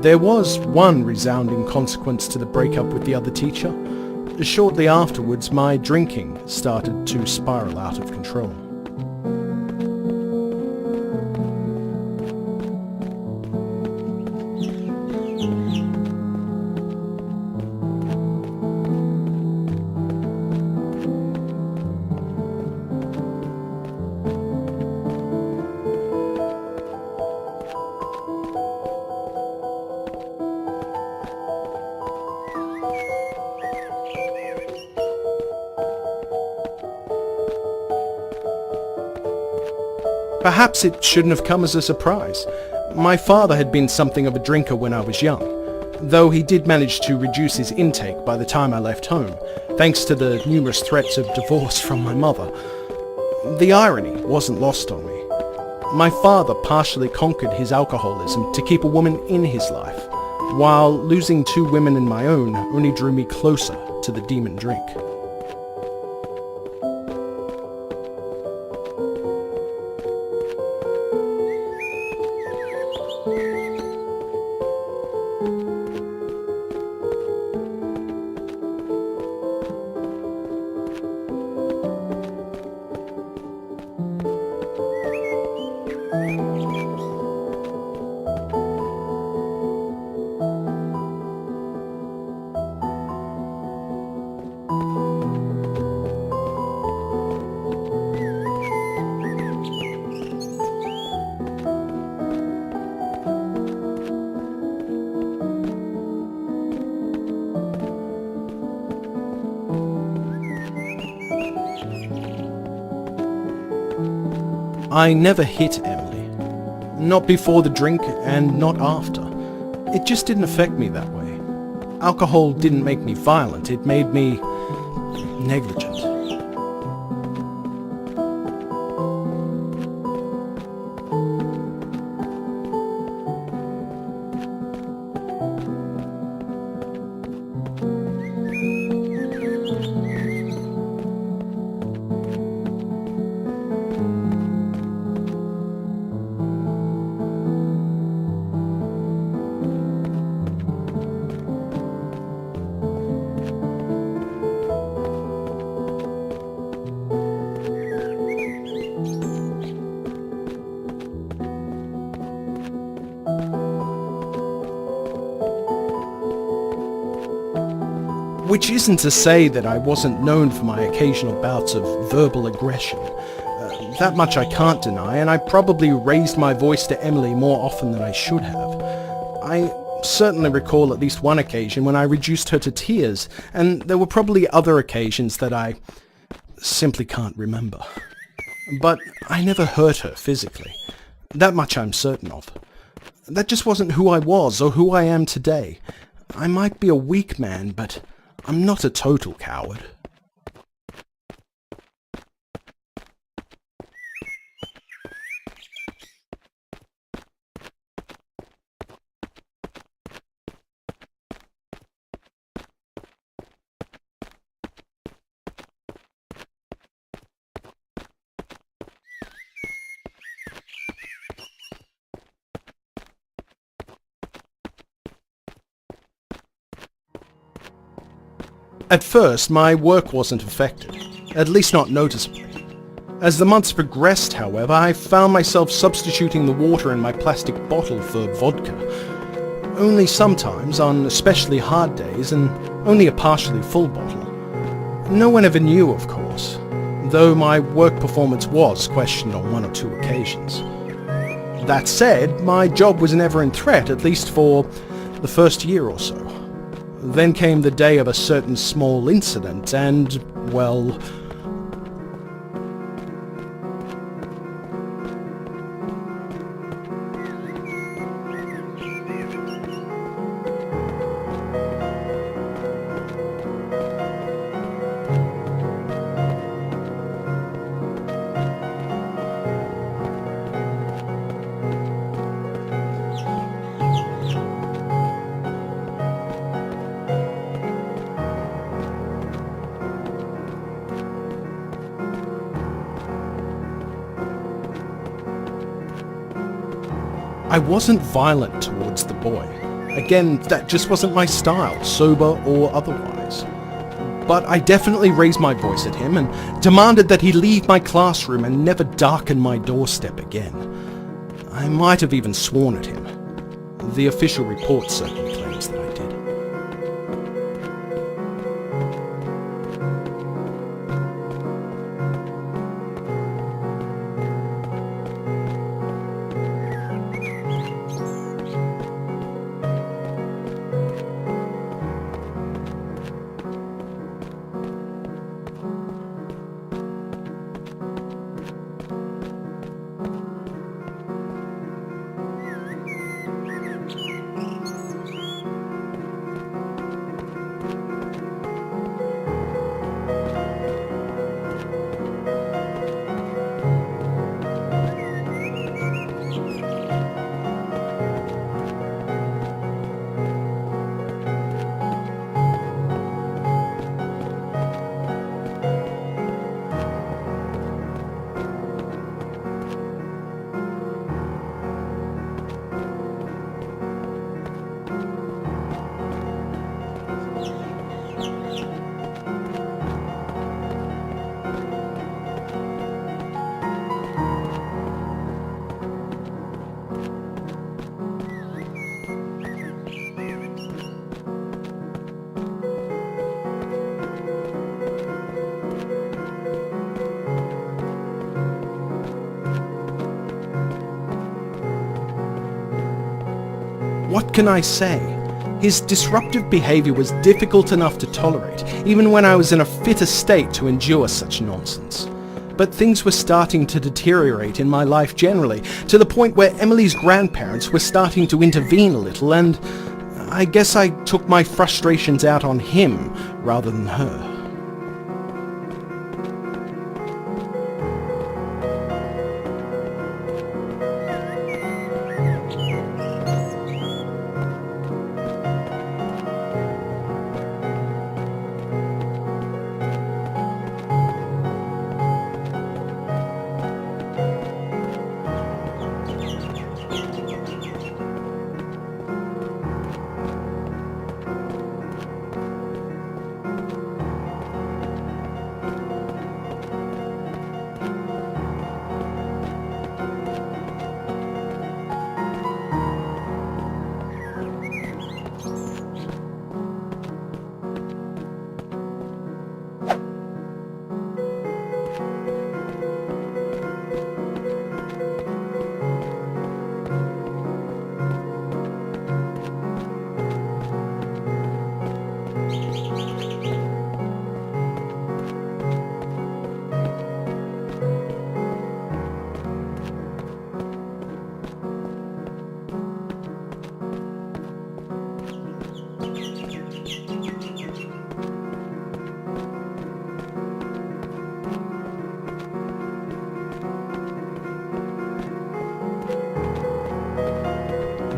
There was one resounding consequence to the breakup with the other teacher. Shortly afterwards, my drinking started to spiral out of control. Perhaps it shouldn't have come as a surprise. My father had been something of a drinker when I was young, though he did manage to reduce his intake by the time I left home, thanks to the numerous threats of divorce from my mother. The irony wasn't lost on me. My father partially conquered his alcoholism to keep a woman in his life, while losing 2 women in my own only drew me closer to the demon drink. I never hit Emily. Not before the drink and not after. It just didn't affect me that way. Alcohol didn't make me violent, it made me negligent. Which isn't to say that I wasn't known for my occasional bouts of verbal aggression. That much I can't deny, and I probably raised my voice to Emily more often than I should have. I certainly recall at least one occasion when I reduced her to tears, and there were probably other occasions that I simply can't remember. But I never hurt her physically. That much I'm certain of. That just wasn't who I was or who I am today. I might be a weak man, but I'm not a total coward. At first, my work wasn't affected, at least not noticeably. As the months progressed, however, I found myself substituting the water in my plastic bottle for vodka. Only sometimes, on especially hard days, and only a partially full bottle. No one ever knew, of course, though my work performance was questioned on 1 or 2 occasions. That said, my job was never in threat, at least for the first year or so. Then came the day of a certain small incident, and, well, I wasn't violent towards the boy. Again, that just wasn't my style, sober or otherwise. But I definitely raised my voice at him and demanded that he leave my classroom and never darken my doorstep again. I might have even sworn at him. The official report certainly claims that I did. What can I say? His disruptive behaviour was difficult enough to tolerate, even when I was in a fitter state to endure such nonsense. But things were starting to deteriorate in my life generally, to the point where Emily's grandparents were starting to intervene a little, and I guess I took my frustrations out on him rather than her.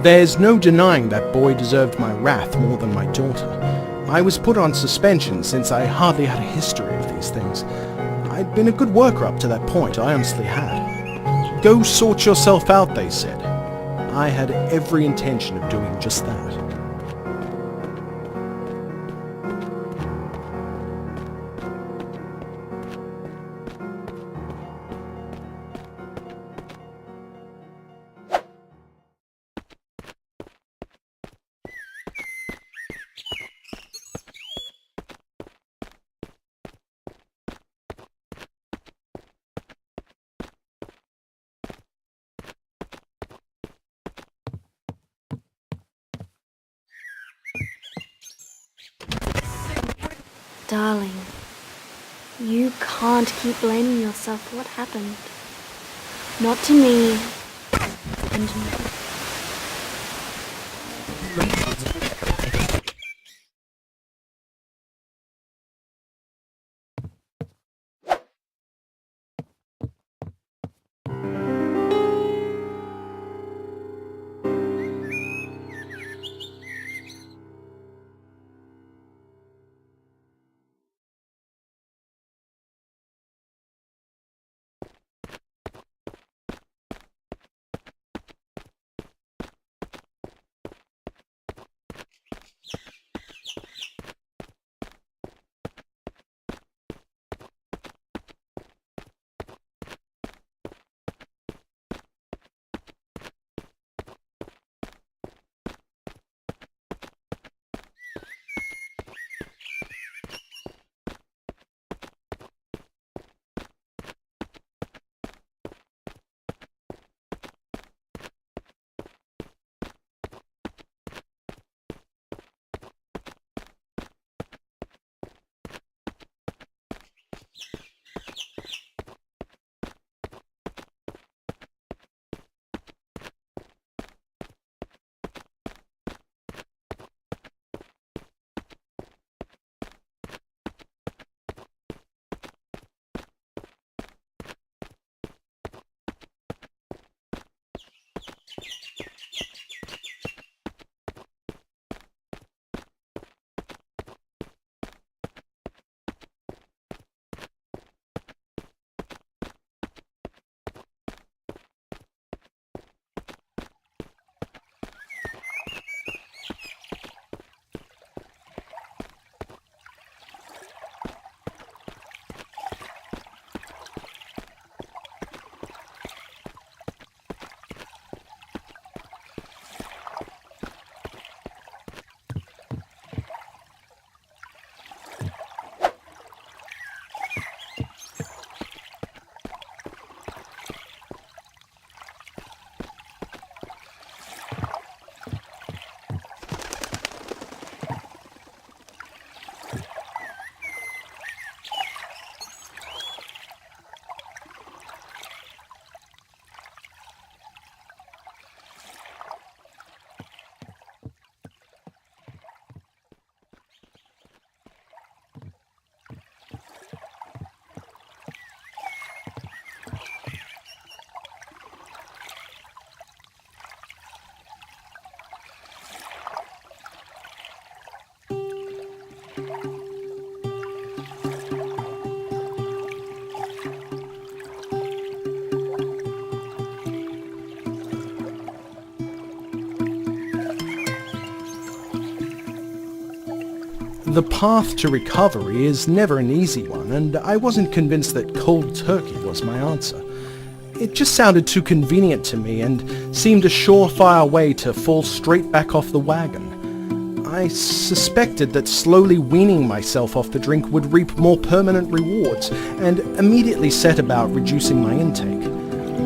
There's no denying that boy deserved my wrath more than my daughter. I was put on suspension since I hardly had a history of these things. I'd been a good worker up to that point, I honestly had. Go sort yourself out, they said. I had every intention of doing just that. Darling, you can't keep blaming yourself for what happened. Not to me, and me. The path to recovery is never an easy one, and I wasn't convinced that cold turkey was my answer. It just sounded too convenient to me and seemed a surefire way to fall straight back off the wagon. I suspected that slowly weaning myself off the drink would reap more permanent rewards, and immediately set about reducing my intake.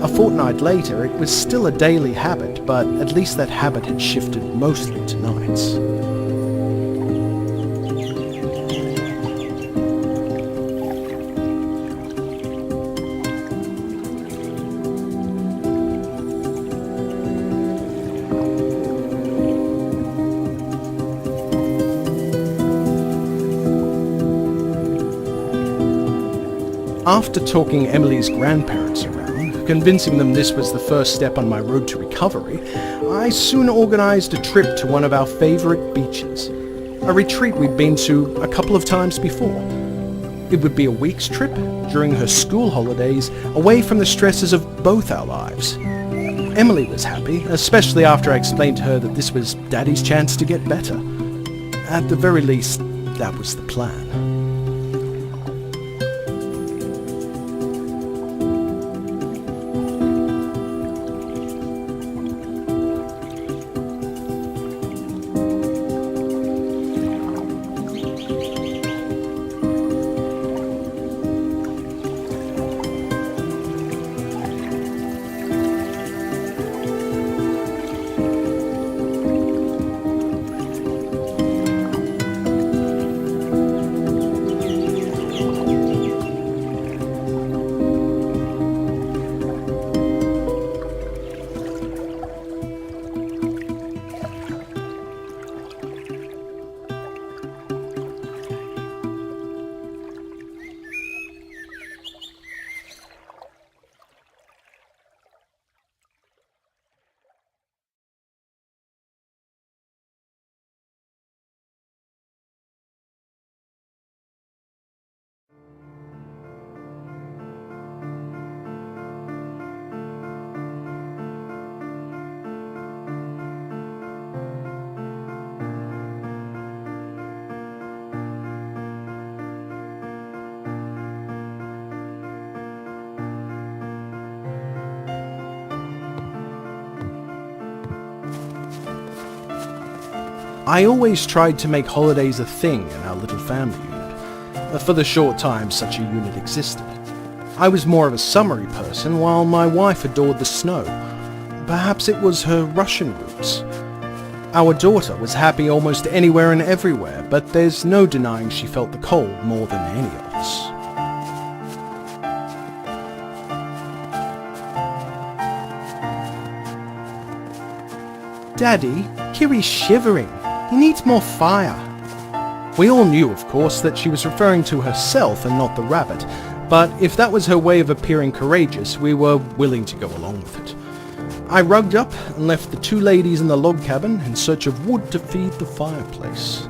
A fortnight later, it was still a daily habit, but at least that habit had shifted mostly to nights. After talking Emily's grandparents around, convincing them this was the first step on my road to recovery, I soon organised a trip to one of our favourite beaches, a retreat we'd been to a couple of times before. It would be a week's trip during her school holidays, away from the stresses of both our lives. Emily was happy, especially after I explained to her that this was Daddy's chance to get better. At the very least, that was the plan. I always tried to make holidays a thing in our little family unit, for the short time such a unit existed. I was more of a summery person, while my wife adored the snow. Perhaps it was her Russian roots. Our daughter was happy almost anywhere and everywhere, but there's no denying she felt the cold more than any of us. Daddy, Kiri's shivering. He needs more fire. We all knew, of course, that she was referring to herself and not the rabbit, but if that was her way of appearing courageous, we were willing to go along with it. I rugged up and left the two ladies in the log cabin in search of wood to feed the fireplace.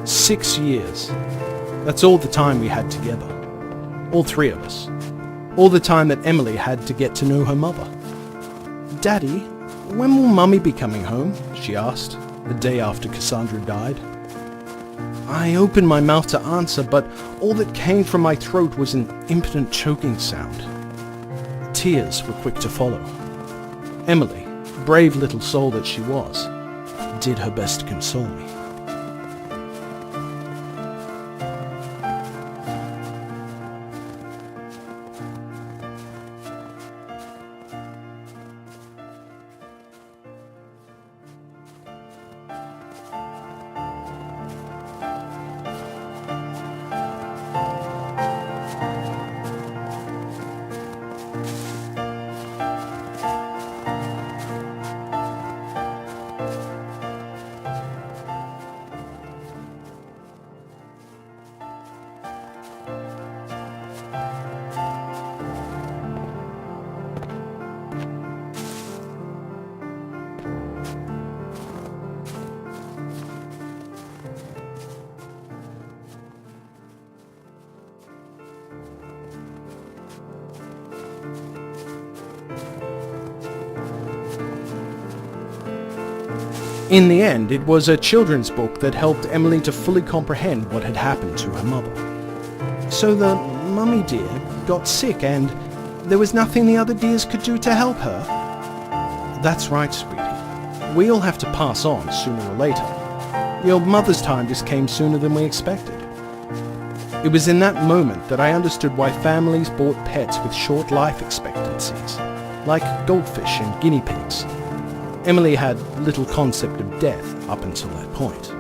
6 years. That's all the time we had together. All three of us. All the time that Emily had to get to know her mother. "Daddy, when will Mummy be coming home?" she asked, the day after Cassandra died. I opened my mouth to answer, but all that came from my throat was an impotent choking sound. Tears were quick to follow. Emily, brave little soul that she was, did her best to console me. In the end, it was a children's book that helped Emily to fully comprehend what had happened to her mother. So the mummy dear got sick and there was nothing the other dears could do to help her? That's right, sweetie. We all have to pass on sooner or later. Your mother's time just came sooner than we expected. It was in that moment that I understood why families bought pets with short life expectancies, like goldfish and guinea pigs. Emily had little concept of death up until that point.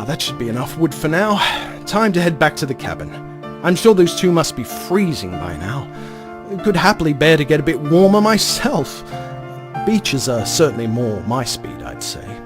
That should be enough wood for now. Time to head back to the cabin. I'm sure those two must be freezing by now. Could happily bear to get a bit warmer myself. Beaches are certainly more my speed, I'd say.